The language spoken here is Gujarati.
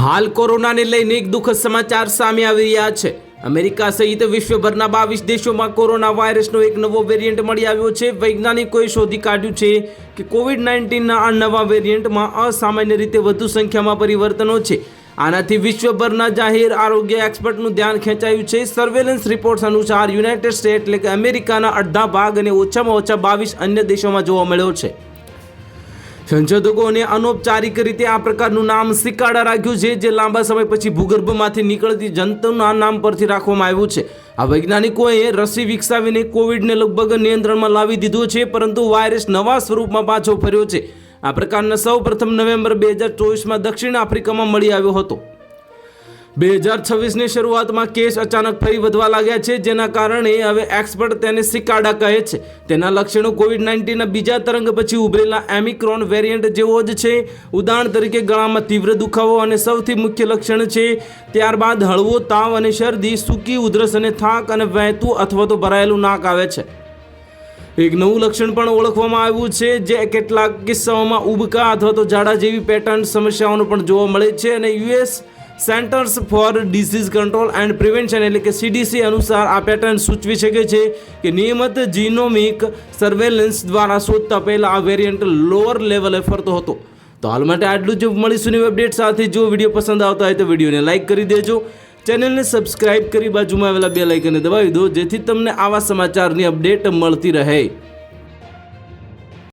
હાલ કોરોનાને લઈને એક દુઃખદ સમાચાર સામે આવી રહ્યા છે। અમેરિકા સહિત વિશ્વભરના 22 દેશોમાં કોરોના વાયરસનો એક નવો વેરિયન્ટ મળી આવ્યો છે। વૈજ્ઞાનિકોએ શોધી કાઢ્યું છે કે કોવિડ-19ના આ નવા વેરિયન્ટમાં અસામાન્ય રીતે વધુ સંખ્યામાં પરિવર્તનો છે। આનાથી વિશ્વભરના જાહેર આરોગ્ય એક્સપર્ટનું ધ્યાન ખેંચાયું છે। સર્વેલન્સ રિપોર્ટ્સ અનુસાર યુનાઇટેડ સ્ટેટ્સ એટલે કે અમેરિકાના અડધા ભાગ અને ઓછામાં ઓછા 22 અન્ય દેશોમાં જોવા મળ્યો છે। સંશોધકોને અનૌપચારિક રીતે આ પ્રકારનું નામ સિકાડા રાખ્યું છે, જે લાંબા સમય પછી ભૂગર્ભમાંથી નીકળતી જંતુના નામ પરથી રાખવામાં આવ્યું છે। આ વૈજ્ઞાનિકોએ રસી વિકસાવીને કોવિડને લગભગ નિયંત્રણમાં લાવી દીધો છે, પરંતુ વાયરસ નવા સ્વરૂપમાં પાછો ફર્યો છે। આ પ્રકારના સૌ પ્રથમ નવેમ્બર 2024માં દક્ષિણ આફ્રિકામાં મળી આવ્યો હતો। 2026ની શરૂઆતમાં કેસ અચાનક ફરી વધવા લાગ્યા છે, જેના કારણે હવે એક્સપર્ટ તેને સિકાડા કહે છે। તેના લક્ષણો કોવિડ-19ના બીજા તરંગ પછી ઉભરેલા ઓમિક્રોન વેરિયન્ટ જેવો જ છે। ઉદાહરણ તરીકે ગળામાં તીવ્ર દુખાવો અને સૌથી મુખ્ય લક્ષણ છે, ત્યારબાદ હળવો તાવ અને શરદી, સૂકી ઉધરસ અને થાક અને વહેતું અથવા તો ભરાયેલું નાક આવે છે। એક નવું લક્ષણ પણ ઓળખવામાં આવ્યું છે, જે કેટલાક કિસ્સાઓમાં ઉબકા અથવા તો ઝાડા જેવી પેટર્ન સમસ્યાઓનો પણ જોવા મળે છે। અને US centers for disease control and prevention એટલે કે CDC અનુસાર આ પેટર્ન સૂચવી શકે છે કે નિયમિત જીનોમિક સર્વેલન્સ દ્વારા શોધતા પહેલા આ વેરિયન્ટ લોઅર લેવલે ફરતો હતો। તો હાલ માટે આટલું જ। મળીશું નવી અપડેટ સાથે। જો વિડીયો પસંદ આવતા હોય તો વિડીયોને લાઇક કરી દેજો, ચેનલને સબસ્ક્રાઇબ કરી બાજુમાં આવેલા બેલ આઇકનને દબાવી દો, જેથી તમને આવા સમાચારની અપડેટ મળતી રહે।